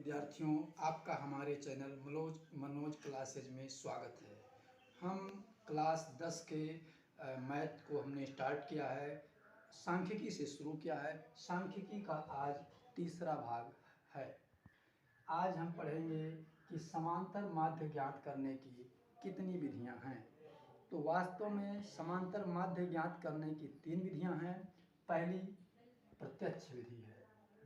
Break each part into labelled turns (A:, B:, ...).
A: विद्यार्थियों, आपका हमारे चैनल मनोज क्लासेज में स्वागत है। हम क्लास 10 के मैथ को हमने स्टार्ट किया है, सांख्यिकी से शुरू किया है। सांख्यिकी का आज तीसरा भाग है। आज हम पढ़ेंगे कि समांतर माध्य ज्ञात करने की कितनी विधियां हैं। तो वास्तव में समांतर माध्य ज्ञात करने की 3 विधियां हैं। पहली प्रत्यक्ष विधि है,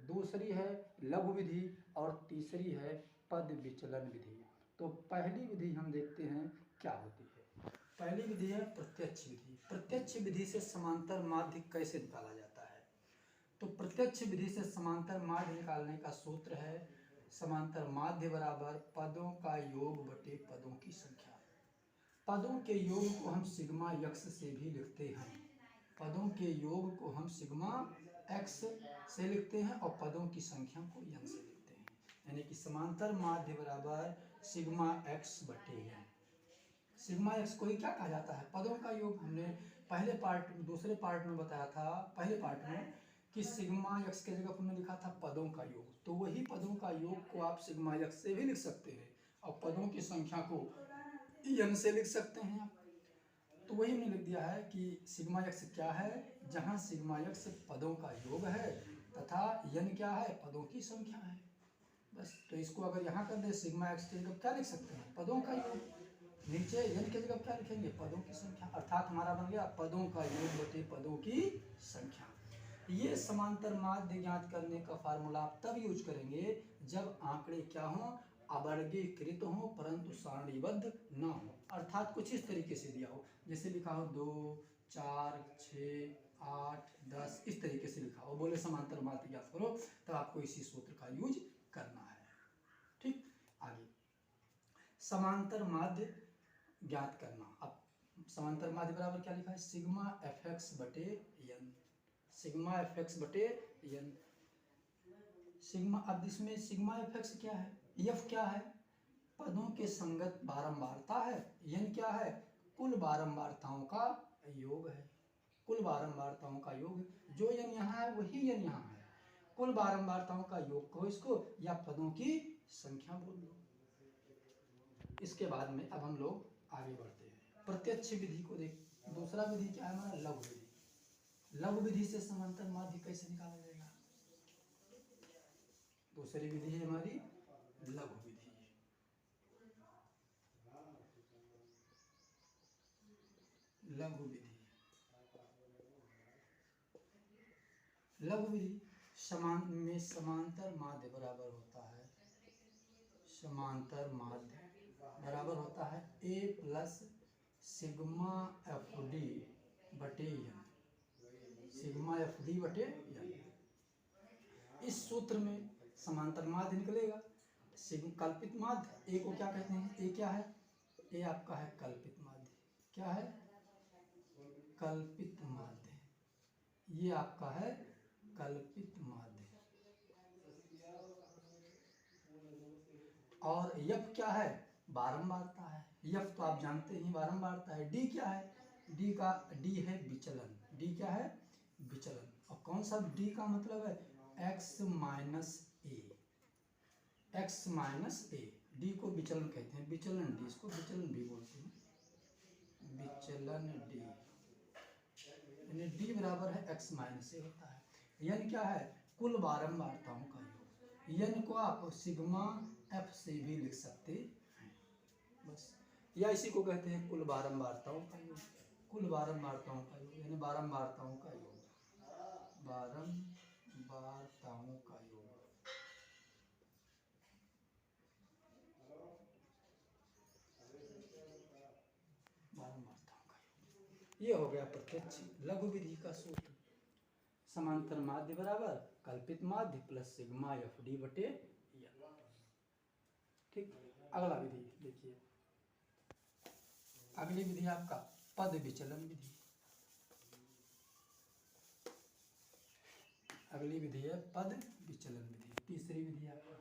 A: दूसरी है लघु विधि और तीसरी है पद विचलन विधि। तो पहली विधि हम देखते हैं क्या होती है। पहली विधि है प्रत्यक्ष विधि। प्रत्यक्ष विधि से समांतर माध्य कैसे निकाला जाता है? तो प्रत्यक्ष विधि से समांतर माध्य निकालने का सूत्र है समांतर माध्य बराबर पदों का योग बटे पदों की संख्या। पदों के योग को हम सिग्मा यक्स से भी लिखते हैं। पदों के योग को हम सिग्मा एक्स से लिखते हैं और पदों की संख्या को यन से लिखते हैं। यानी कि समांतर माध्य बराबर सिग्मा एक्स बटे यन। सिग्मा एक्स को ही क्या कहा जाता है? पदों का योग। हमने दूसरे पार्ट में बताया था, पहले पार्ट में, कि सिग्मा एक्स के जगह हमने लिखा था पदों का योग। तो वही पदों का योग को आप सिग्मा एक्स से भी लिख सकते हैं और पदों की संख्या को यन से लिख सकते हैं आप। तो वही हमने लिख दिया है कि सिग्मा एक्स क्या है, जहाँ सिग्मा एक्स पदों का योग है तथा यन क्या है, पदों की संख्या है। बस, तो इसको अगर यहाँ कर दे सिग्मा एक्स की जगह क्या लिख सकते हैं? पदों का योग। नीचे यन की जगह क्या लिखेंगे? पदों की संख्या। अर्थात हमारा बन गया पदों का योग बटे पदों की संख्या। ये समांतर माध्य ज्ञात करने का फार्मूला आप तब यूज करेंगे जब आंकड़े क्या हों, अवर्गीकृत हो परंतु सारणीबद्ध ना हो। अर्थात कुछ इस तरीके से दिया हो, जैसे लिखा हो 2, 4, 6, 8, 10, इस तरीके से लिखा हो, बोले समांतर माध्य ज्ञात करो, तब आपको इसी सूत्र का यूज करना है। ठीक, आगे समांतर माध्य ज्ञात करना। अब समांतर माध्य बराबर क्या लिखा है? सिग्मा एफ एक्स बटे यन। सिग्मा एफ एक्स बटे यन। सिग्मा, अब इसमें सिग्मा एफ एक्स क्या है? एफ क्या है? पदों के संगत बारंबारता है। यन क्या है? कुल बारंबारताओं का योग है। कुल बारंबारताओं का योग। जो यन यहाँ है वही यन यहाँ है। कुल बारंबारताओं का योग कहो इसको, या पदों की संख्या बोल लो। इसके बाद में अब हम लोग आगे बढ़ते हैं। प्रत्यक्ष विधि को देख। दूसरा विधि क्या है हमारा? लघु विधि। लघु विधि से समांतर माध्य कैसे निकाला जाएगा? दूसरी विधि है हमारी लघु विधि। लघु विधि। लघु विधि समांतर माध्य बराबर होता है, समांतर माध्य बराबर होता है a plus sigma F D बटे यन। सिग्मा एफ डी बटे यन। इस सूत्र में समांतर माध्य निकलेगा। कल्पित माध्य, ए को क्या कहते हैं? ए क्या है? ए आपका है कल्पित माध्य। क्या है? कल्पित माध्य। ये आपका है कल्पित माध्य। और यफ क्या है? बारंबारता है। यफ तो आप जानते ही बारंबारता है। डी क्या है? डी है विचलन। डी क्या है? विचलन। और कौन सा डी का मतलब है? एक्स माइनस ए। एक्स माइनस ए। डी को विचलन कहते हैं। विचलन डी, इसको विचलन भी बोलते हैं। विचलन डी, यानी डी बराबर है एक्स माइनस ए होता है। यन क्या है? कुल बारंबारताओं का योग। यन को आप सिग्मा एफ से भी लिख सकते हैं। बस, या इसी को कहते हैं कुल बारंबारताओं का योग। कुल बारंबारताओं का योग यानी बारंबारताओं का योग। बारंबारताओं का योग। बारंबारताओं का योग। ये हो गया प्रत्यक्ष लघु विधि का सूत्र। समांतर माध्य बराबर कल्पित माध्य प्लस सिग्मा एफ डी बटे यन। ठीक, अगला विधि देखिए। अगली विधि आपका पद विचलन विधि। अगली विधि है पद विचलन विधि। तीसरी विधि आपका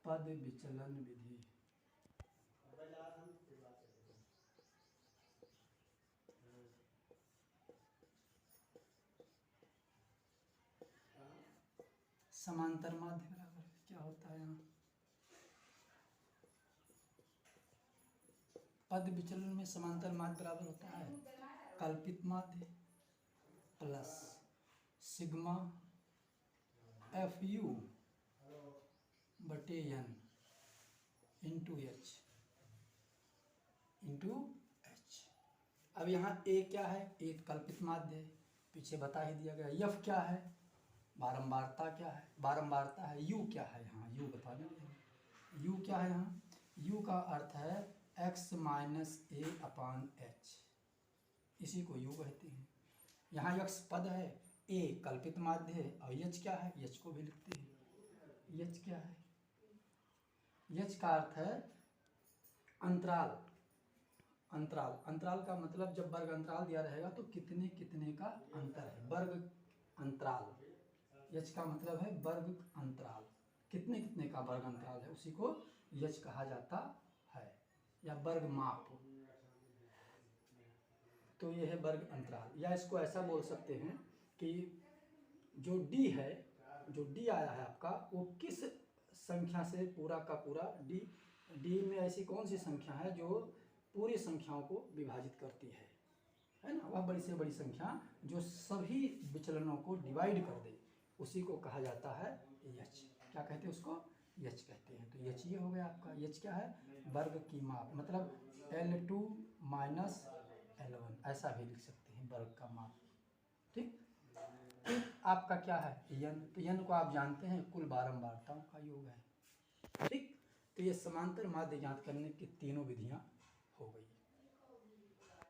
A: पद विचलन विधि। समांतर माध्य बराबर क्या होता है पद विचलन में समांतर माध्य बराबर होता है कल्पित माध्य प्लस सिग्मा एफ यू बटे एन इंटू एच। अब यहाँ ए क्या है, ए कल्पित माध्य है, पीछे बता ही दिया गया। यफ क्या है, बारंबारता क्या है, बारंबारता है। यू क्या है, यहाँ यू बताना है। यू क्या है, यहाँ यू का अर्थ है x माइनस ए अपान एच, इसी को यू कहते हैं। यहाँ x पद है, ए कल्पित माध्य है, और एच क्या है, एच को भी लिखते हैं। एच क्या है, एच का अर्थ है अंतराल। अंतराल, अंतराल का मतलब जब वर्ग अंतराल दिया रहेगा तो कितने कितने का अंतर है, वर्ग अंतराल। एच का मतलब है वर्ग अंतराल, कितने कितने का वर्ग अंतराल है, उसी को एच कहा जाता है, या वर्ग माप। तो ये है वर्ग अंतराल। या इसको ऐसा बोल सकते हैं कि जो डी है, जो डी आया है आपका, वो किस संख्या से पूरा का पूरा डी में ऐसी कौन सी संख्या है जो पूरी संख्याओं को विभाजित करती है ना, वह बड़ी से बड़ी संख्या जो सभी विचलनों को डिवाइड कर दे, उसी को कहा जाता है एच। क्या कहते हैं उसको, एच कहते हैं। तो एच ये हो गया आपका। एच क्या है, वर्ग की माप, मतलब L2 माइनस L1, ऐसा भी लिख सकते हैं, वर्ग का माप। ठीक, फिर आपका क्या है यन, तो यन को आप जानते हैं कुल बारंबारताओं का योग है। ठीक, तो ये समांतर माध्य ज्ञात करने की तीनों विधियां हो गई।